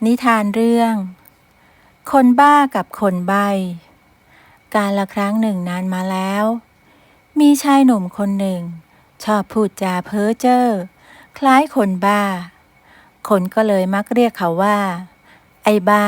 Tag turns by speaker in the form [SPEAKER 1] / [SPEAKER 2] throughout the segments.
[SPEAKER 1] นิทานเรื่องคนบ้ากับคนใบ้กาลครั้งหนึ่งนานมาแล้วมีชายหนุ่มคนหนึ่งชอบพูดจาเพ้อเจ้อคล้ายคนบ้าคนก็เลยมักเรียกเขาว่าไอ้บ้า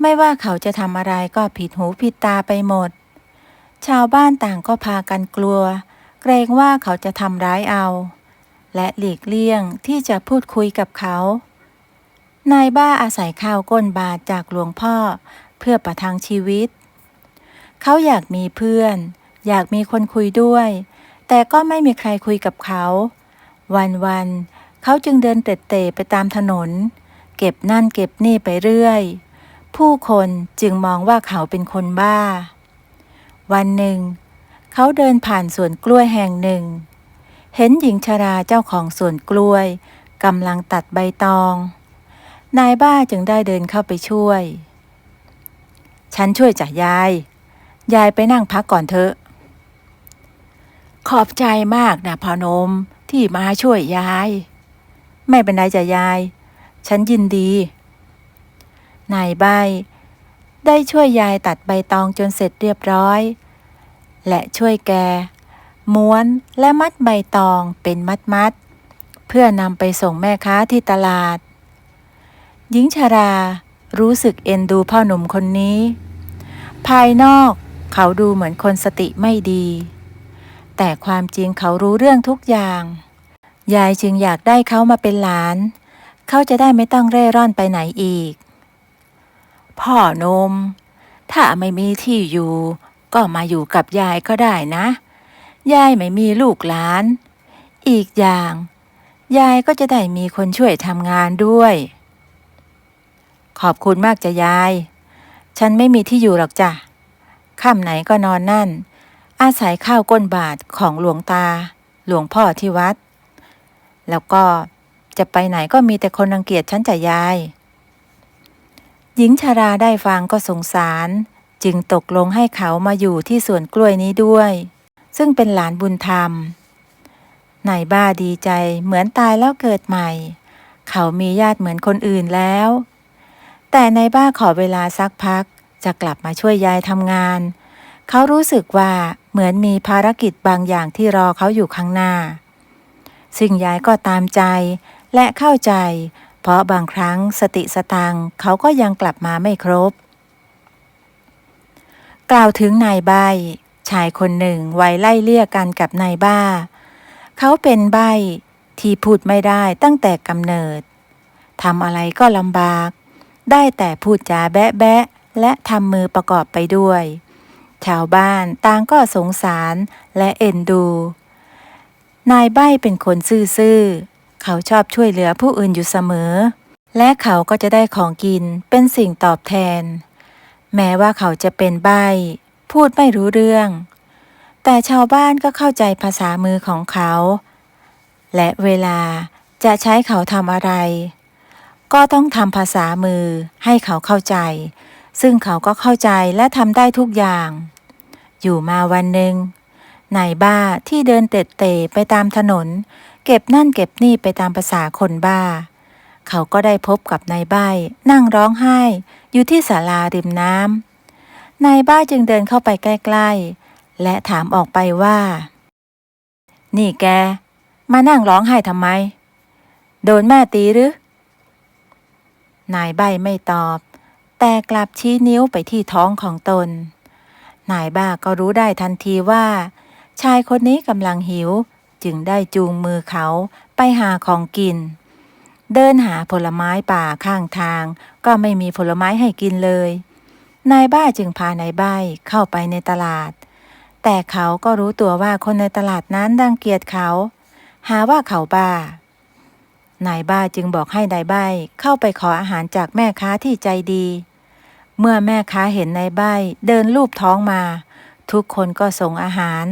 [SPEAKER 1] ไม่ว่าเขาจะทำอะไรก็ผิดหูผิดตาไปหมดชาวบ้านต่างก็พากันกลัวเกรงว่าเขาจะทำร้ายเอาและหลีกเลี่ยงที่จะพูดคุยกับเขานายบ้าอาศัยข้าวก้นบาทจากหลวงพ่อเพื่อประทังชีวิตเขาอยากมีเพื่อนอยากมีคนคุยด้วยแต่ก็ไม่มีใครคุยกับเขาวันๆเขาจึงเดินเตร่ๆไปตามถนนเก็บนั่นเก็บนี่ไปเรื่อยผู้คนจึงมองว่าเขาเป็นคนบ้าวันหนึ่งเขาเดินผ่านสวนกล้วยแห่งหนึ่งเห็นหญิงชราเจ้าของสวนกล้วยกำลังตัดใบตองนายบ้าจึงได้เดินเข้าไปช่วยฉันช่วยจ้ะยายไปนั่งพักก่อนเถอะขอบใจมากนะพ่อหนุ่มที่มาช่วยยายไม่เป็นไรจ้ะยายฉันยินดีนายใบได้ช่วยยายตัดใบตองจนเสร็จเรียบร้อยและช่วยแกม้วนและมัดใบตองเป็นมัดเพื่อนำไปส่งแม่ค้าที่ตลาดหญิงชรารู้สึกเอ็นดูพ่อหนุ่มคนนี้ภายนอกเขาดูเหมือนคนสติไม่ดีแต่ความจริงเขารู้เรื่องทุกอย่างยายจึงอยากได้เขามาเป็นหลานเขาจะได้ไม่ต้องเร่ร่อนไปไหนอีกพ่อหนุ่มถ้าไม่มีที่อยู่ก็มาอยู่กับยายก็ได้นะยายไม่มีลูกหลานอีกอย่างยายก็จะได้มีคนช่วยทำงานด้วยขอบคุณมากจ้ะยายฉันไม่มีที่อยู่หรอกจ้ะค่ำไหนก็นอนนั่นอาศัยข้าวก้นบาทของหลวงตาหลวงพ่อที่วัดแล้วก็จะไปไหนก็มีแต่คนรังเกียจฉันจ้ะยายหญิงชราได้ฟังก็สงสารจึงตกลงให้เขามาอยู่ที่สวนกล้วยนี้ด้วยซึ่งเป็นหลานบุญธรรมนายบ้าดีใจเหมือนตายแล้วเกิดใหม่เขามีญาติเหมือนคนอื่นแล้วแต่นายบ้าขอเวลาสักพักจะกลับมาช่วยยายทำงานเขารู้สึกว่าเหมือนมีภารกิจบางอย่างที่รอเขาอยู่ข้างหน้าซึ่งยายก็ตามใจและเข้าใจเพราะบางครั้งสติสตังค์เขาก็ยังกลับมาไม่ครบกล่าวถึงนายใบ้ชายคนหนึ่งวัยไล่เลี่ยกันกับนายบ้าเขาเป็นใบ้ที่พูดไม่ได้ตั้งแต่กำเนิดทำอะไรก็ลำบากได้แต่พูดจาแบะและทำมือประกอบไปด้วยชาวบ้านต่างก็สงสารและเอ็นดูนายใบ้เป็นคนซื่อๆเขาชอบช่วยเหลือผู้อื่นอยู่เสมอและเขาก็จะได้ของกินเป็นสิ่งตอบแทนแม้ว่าเขาจะเป็นใบ้พูดไม่รู้เรื่องแต่ชาวบ้านก็เข้าใจภาษามือของเขาและเวลาจะใช้เขาทำอะไรก็ต้องทำภาษามือให้เขาเข้าใจซึ่งเขาก็เข้าใจและทำได้ทุกอย่างอยู่มาวันหนึ่งนายบ้าที่เดินเตะๆไปตามถนนเก็บนั่นเก็บนี่ไปตามภาษาคนบ้าเขาก็ได้พบกับนายใบ้นั่งร้องไห้อยู่ที่ศาลาริมน้ำนายบ้าจึงเดินเข้าไปใกล้ๆและถามออกไปว่านี่แกมานั่งร้องไห้ทำไมโดนแม่ตีหรือนายใบ้ไม่ตอบแต่กลับชี้นิ้วไปที่ท้องของตนนายบ้าก็รู้ได้ทันทีว่าชายคนนี้กำลังหิวจึงได้จูงมือเขาไปหาของกินเดินหาผลไม้ป่าข้างทางก็ไม่มีผลไม้ให้กินเลยนายบ้าจึงพานายใบ้เข้าไปในตลาดแต่เขาก็รู้ตัวว่าคนในตลาดนั้นรังเกียจเขาหาว่าเขาบ้านายบ้าจึงบอกให้นายใบ้เข้าไปขออาหารจากแม่ค้าที่ใจดีเมื่อแม่ค้าเห็นนายใบ้เดินลูบท้องมาทุกคนก็ส่งอาหาร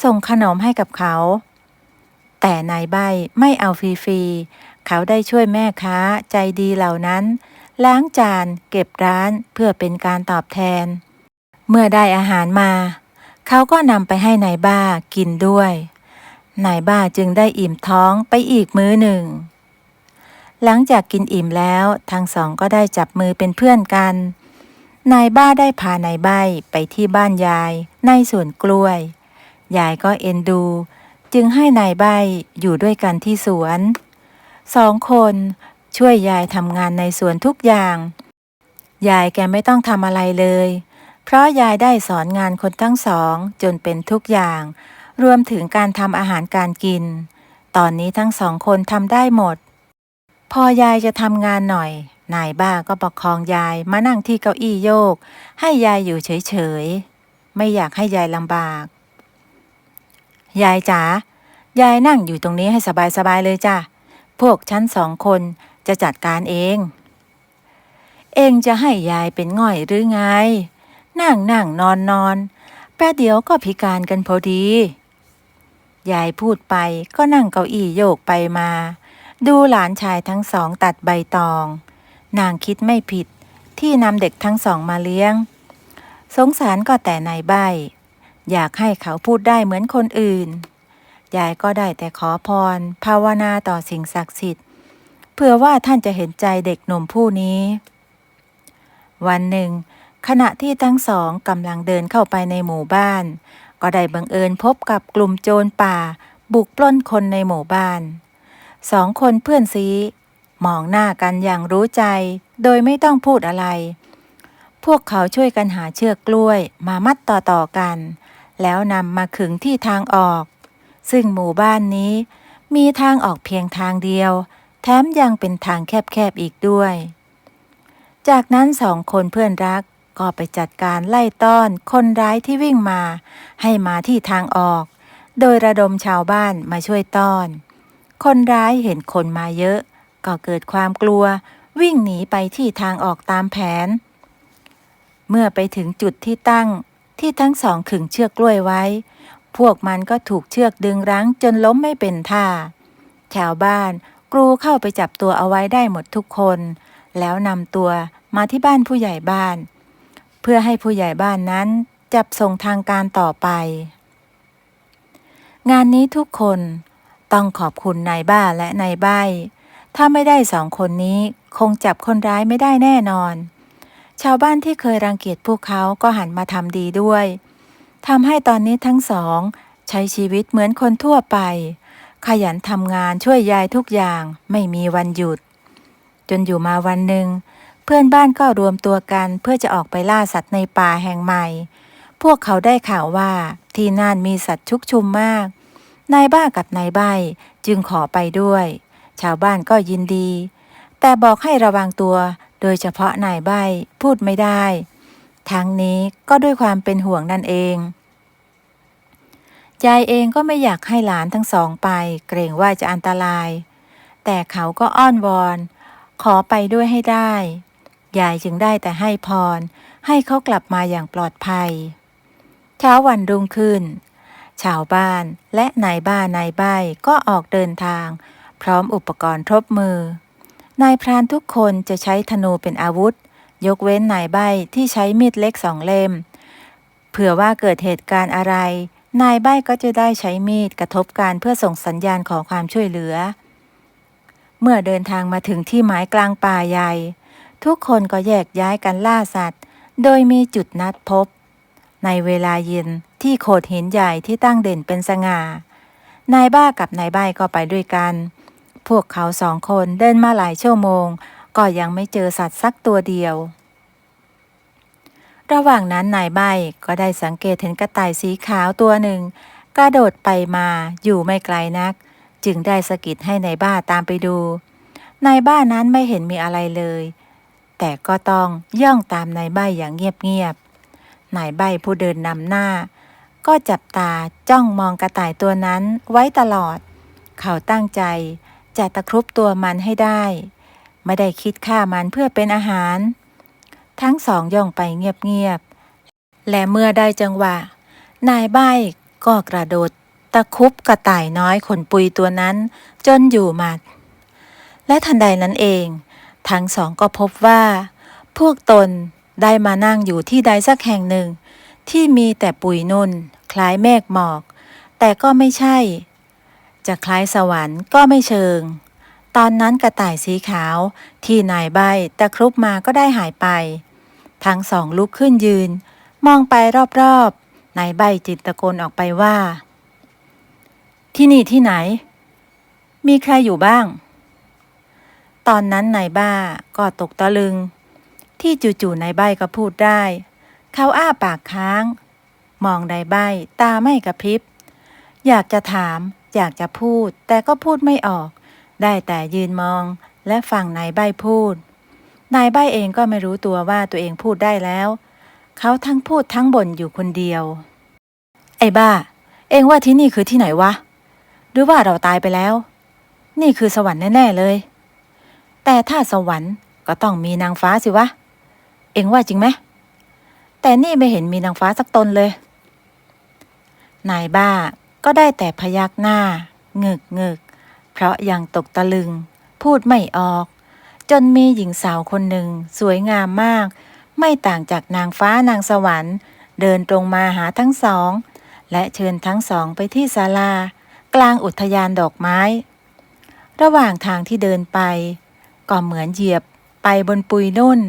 [SPEAKER 1] ส่งขนมให้กับเขาแต่นายใบ้ไม่เอาฟรีๆเขาได้ช่วยแม่ค้าใจดีเหล่านั้นล้างจานเก็บร้านเพื่อเป็นการตอบแทนเมื่อได้อาหารมาเขาก็นำไปให้นายบ้ากินด้วยนายบ้าจึงได้อิ่มท้องไปอีกมื้อหนึ่ง หลังจากกินอิ่มแล้วทั้งสองก็ได้จับมือเป็นเพื่อนกันนายบ้าได้พานายใบ้ไปที่บ้านยายในสวนกล้วยยายก็เอ็นดูจึงให้นายใบ้อยู่ด้วยกันที่สวนสองคนช่วยยายทำงานในสวนทุกอย่างยายแกไม่ต้องทำอะไรเลยเพราะยายได้สอนงานคนทั้งสองจนเป็นทุกอย่างรวมถึงการทำอาหารการกินตอนนี้ทั้งสองคนทำได้หมดพอยายจะทำงานหน่อยนายบ้าก็ประคองยายมานั่งที่เก้าอี้โยกให้ยายอยู่เฉยๆไม่อยากให้ยายลำบากยายจ๋ายายนั่งอยู่ตรงนี้ให้สบายๆเลยจ้ะพวกฉันสองคนจะจัดการเองจะให้ยายเป็นง่อยหรือไงนั่งนอนแป๊บเดียวก็พิการกันพอดียายพูดไปก็นั่งเก้าอี้โยกไปมาดูหลานชายทั้งสองตัดใบตองนางคิดไม่ผิดที่นำเด็กทั้งสองมาเลี้ยงสงสารก็แต่นายใบ้อยากให้เขาพูดได้เหมือนคนอื่นยายก็ได้แต่ขอพรภาวนาต่อสิ่งศักดิ์สิทธิ์เพื่อว่าท่านจะเห็นใจเด็กหนุ่มผู้นี้วันหนึ่งขณะที่ทั้งสองกำลังเดินเข้าไปในหมู่บ้านก็ได้บังเอิญพบกับกลุ่มโจรป่าบุกปล้นคนในหมู่บ้านสองคนเพื่อนซี้มองหน้ากันอย่างรู้ใจโดยไม่ต้องพูดอะไรพวกเขาช่วยกันหาเชือกกล้วยมามัดต่อกันแล้วนำมาขึงที่ทางออกซึ่งหมู่บ้านนี้มีทางออกเพียงทางเดียวแถมยังเป็นทางแคบๆอีกด้วยจากนั้นสองคนเพื่อนรักก็ไปจัดการไล่ต้อนคนร้ายที่วิ่งมาให้มาที่ทางออกโดยระดมชาวบ้านมาช่วยต้อนคนร้ายเห็นคนมาเยอะก็เกิดความกลัววิ่งหนีไปที่ทางออกตามแผนเมื่อไปถึงจุดที่ตั้งที่ทั้งสองขึงเชือกกล้วยไว้พวกมันก็ถูกเชือกดึงรั้งจนล้มไม่เป็นท่าชาวบ้านกรูเข้าไปจับตัวเอาไว้ได้หมดทุกคนแล้วนำตัวมาที่บ้านผู้ใหญ่บ้านเพื่อให้ผู้ใหญ่บ้านนั้นจับส่งทางการต่อไปงานนี้ทุกคนต้องขอบคุณนายบ้าและนายใบ้ถ้าไม่ได้สองคนนี้คงจับคนร้ายไม่ได้แน่นอนชาวบ้านที่เคยรังเกียจพวกเขาก็หันมาทำดีด้วยทำให้ตอนนี้ทั้งสองใช้ชีวิตเหมือนคนทั่วไปขยันทำงานช่วยยายทุกอย่างไม่มีวันหยุดจนอยู่มาวันหนึ่งเพื่อนบ้านก็รวมตัวกันเพื่อจะออกไปล่าสัตว์ในป่าแห่งใหม่พวกเขาได้ข่าวว่าที่นั่นมีสัตว์ชุกชุมมากนายบ้ากับนายใบ้จึงขอไปด้วยชาวบ้านก็ยินดีแต่บอกให้ระวังตัวโดยเฉพาะนายใบ้พูดไม่ได้ทั้งนี้ก็ด้วยความเป็นห่วงนั่นเองยายเองก็ไม่อยากให้หลานทั้งสองไปเกรงว่าจะอันตรายแต่เขาก็อ้อนวอนขอไปด้วยให้ได้ยายจึงได้แต่ให้พรให้เขากลับมาอย่างปลอดภัยเช้าวันรุ่งขึ้นชาวบ้านและนายบ้านนายใบ้ก็ออกเดินทางพร้อมอุปกรณ์ครบมือนายพรานทุกคนจะใช้ธนูเป็นอาวุธยกเว้นนายใบ้ที่ใช้มีดเล็ก2 เล่มเผื่อว่าเกิดเหตุการณ์อะไรนายใบ้ก็จะได้ใช้มีดกระทบกันเพื่อส่งสัญญาณขอความช่วยเหลือเมื่อเดินทางมาถึงที่หมายกลางป่าใหญ่ทุกคนก็แยกย้ายกันล่าสัตว์โดยมีจุดนัดพบในเวลาเย็นที่โขดหินใหญ่ที่ตั้งเด่นเป็นสง่านายบ้ากับนายใบ้ก็ไปด้วยกันพวกเขาสองคนเดินมาหลายชั่วโมงก็ยังไม่เจอสัตว์สักตัวเดียวระหว่างนั้นนายใบ้ก็ได้สังเกตเห็นกระต่ายสีขาวตัวหนึ่งกระโดดไปมาอยู่ไม่ไกลนักจึงได้สะกิดให้นายบ้าตามไปดูนายบ้านั้นไม่เห็นมีอะไรเลยแต่ก็ต้องย่องตามนายใบ้อย่างเงียบๆนายใบ้ผู้เดินนำหน้าก็จับตาจ้องมองกระต่ายตัวนั้นไว้ตลอดเขาตั้งใจจะตะครุบตัวมันให้ได้ไม่ได้คิดฆ่ามันเพื่อเป็นอาหารทั้งสองย่องไปเงียบๆและเมื่อได้จังหวะนายใบ้ก็กระโดดตะครุบกระต่ายน้อยขนปุยตัวนั้นจนอยู่หมัดและทันใดนั้นเองทั้งสองก็พบว่าพวกตนได้มานั่งอยู่ที่ใดสักแห่งหนึ่งที่มีแต่ปุยนุ่นคล้ายเมฆหมอกแต่ก็ไม่ใช่จะคล้ายสวรรค์ก็ไม่เชิง ตอนนั้นกระต่ายสีขาวที่นายใบ้ตะครุบมาก็ได้หายไปทั้งสองลุกขึ้นยืนมองไปรอบๆนายใบ้จึงตะโกนออกไปว่าที่นี่ที่ไหนมีใครอยู่บ้างตอนนั้นนายบ้าก็ตกตะลึงที่จู่ๆนายใบ้ก็พูดได้เขาอ้าปากค้างมองนายใบ้ตาไม่กระพริบอยากจะถามอยากจะพูดแต่ก็พูดไม่ออกได้แต่ยืนมองและฟังนายใบ้พูดนายใบ้เองก็ไม่รู้ตัวว่าตัวเองพูดได้แล้วเขาทั้งพูดทั้งบ่นอยู่คนเดียวไอ้บ้าเองว่าที่นี่คือที่ไหนวะหรือว่าเราตายไปแล้วนี่คือสวรรค์แน่ๆเลยแต่ถ้าสวรรค์ก็ต้องมีนางฟ้าสิวะเองว่าจริงไหมแต่นี่ไม่เห็นมีนางฟ้าสักตนเลยนายบ้าก็ได้แต่พยักหน้าเงึกเพราะยังตกตะลึงพูดไม่ออกจนมีหญิงสาวคนหนึ่งสวยงามมากไม่ต่างจากนางฟ้านางสวรรค์เดินตรงมาหาทั้งสองและเชิญทั้งสองไปที่ศาลากลางอุทยานดอกไม้ระหว่างทางที่เดินไปก็เหมือนเหยียบไปบนปุยนุ่น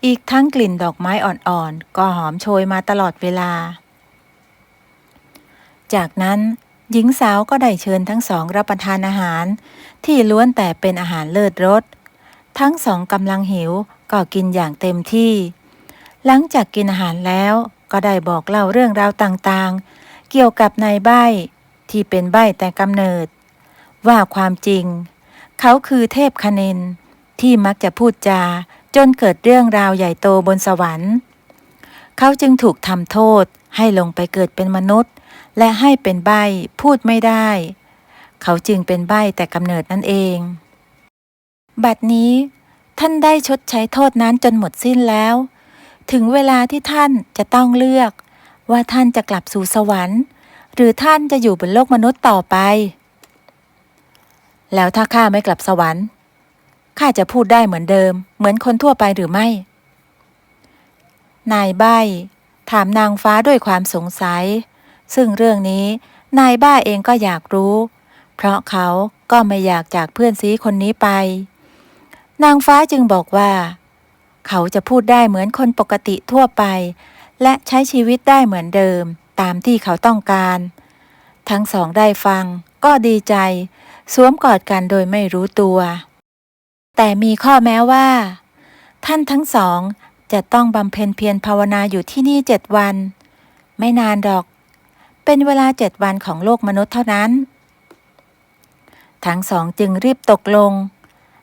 [SPEAKER 1] อีกทั้งกลิ่นดอกไม้อ่อนๆก็หอมโชยมาตลอดเวลาจากนั้นหญิงสาวก็ได้เชิญทั้งสองรับประทานอาหารที่ล้วนแต่เป็นอาหารเลิศรสทั้งสองกำลังหิวก็กินอย่างเต็มที่หลังจากกินอาหารแล้วก็ได้บอกเล่าเรื่องราวต่างๆเกี่ยวกับนายใบ้ที่เป็นใบ้แต่กำเนิดว่าความจริงเขาคือเทพคณินที่มักจะพูดจาจนเกิดเรื่องราวใหญ่โตบนสวรรค์เขาจึงถูกทำโทษให้ลงไปเกิดเป็นมนุษย์และให้เป็นใบ้พูดไม่ได้เขาจึงเป็นใบ้แต่กำเนิดนั่นเองบัดนี้ท่านได้ชดใช้โทษนั้นจนหมดสิ้นแล้วถึงเวลาที่ท่านจะต้องเลือกว่าท่านจะกลับสู่สวรรค์หรือท่านจะอยู่บนโลกมนุษย์ต่อไปแล้วถ้าข้าไม่กลับสวรรค์ข้าจะพูดได้เหมือนเดิมเหมือนคนทั่วไปหรือไม่นายใบ้ถามนางฟ้าด้วยความสงสัยซึ่งเรื่องนี้นายบ้าเองก็อยากรู้เพราะเขาก็ไม่อยากจากเพื่อนซีคนนี้ไปนางฟ้าจึงบอกว่าเขาจะพูดได้เหมือนคนปกติทั่วไปและใช้ชีวิตได้เหมือนเดิมตามที่เขาต้องการทั้งสองได้ฟังก็ดีใจสวมกอดกันโดยไม่รู้ตัวแต่มีข้อแม้ว่าท่านทั้งสองจะต้องบำเพ็ญเพียรภาวนาอยู่ที่นี่7 วันไม่นานดอกเป็นเวลา7 วันของโลกมนุษย์เท่านั้นทั้งสองจึงรีบตกลง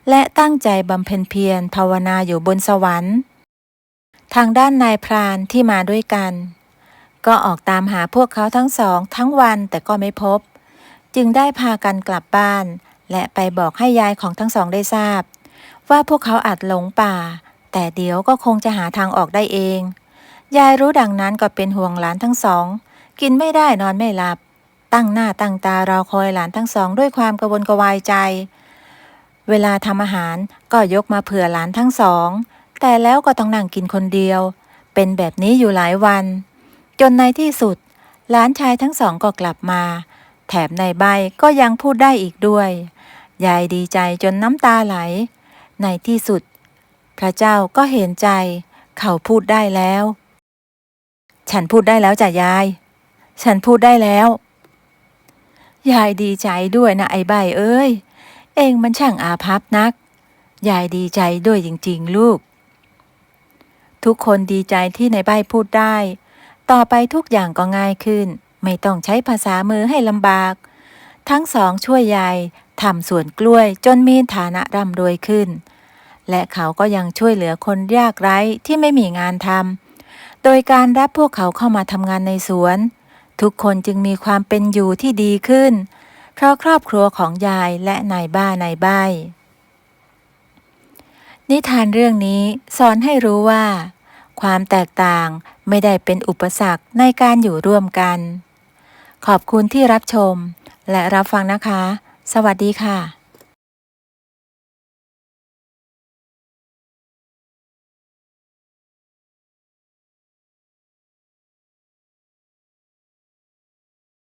[SPEAKER 1] และตั้งใจบำเพ็ญเพียรภาวนาอยู่บนสวรรค์ทางด้านนายพรานที่มาด้วยกันก็ออกตามหาพวกเขาทั้งสองทั้งวันแต่ก็ไม่พบจึงได้พากันกลับบ้านและไปบอกให้ยายของทั้งสองได้ทราบว่าพวกเขาอาจหลงป่าแต่เดี๋ยวก็คงจะหาทางออกได้เองยายรู้ดังนั้นก็เป็นห่วงหลานทั้งสองกินไม่ได้นอนไม่หลับตั้งหน้าตั้งตารอคอยหลานทั้งสองด้วยความกระวนกระวายใจเวลาทำอาหารก็ยกมาเผื่อหลานทั้งสองแต่แล้วก็ต้องนั่งกินคนเดียวเป็นแบบนี้อยู่หลายวันจนในที่สุดหลานชายทั้งสองก็กลับมาแถมนายใบ้ก็ยังพูดได้อีกด้วยยายดีใจจนน้ำตาไหลในที่สุดพระเจ้าก็เห็นใจเขาพูดได้แล้วฉันพูดได้แล้วจ้ะยายฉันพูดได้แล้วยายดีใจด้วยนะไอ้ใบ้เอ้ยเองมันช่างอาภัพนักยายดีใจด้วยจริงๆลูกทุกคนดีใจที่นายใบ้พูดได้ต่อไปทุกอย่างก็ง่ายขึ้นไม่ต้องใช้ภาษามือให้ลำบากทั้งสองช่วยยายทำสวนกล้วยจนมีฐานะร่ำรวยขึ้นและเขาก็ยังช่วยเหลือคนยากไร้ที่ไม่มีงานทำโดยการรับพวกเขาเข้ามาทำงานในสวนทุกคนจึงมีความเป็นอยู่ที่ดีขึ้นเพราะครอบครัวของยายและนายบ้านายใบ้นิทานเรื่องนี้สอนให้รู้ว่าความแตกต่างไม่ได้เป็นอุปสรรคในการอยู่ร่วมกันขอบคุณที่รับชมและรับฟังนะคะสวัสดีค่ะ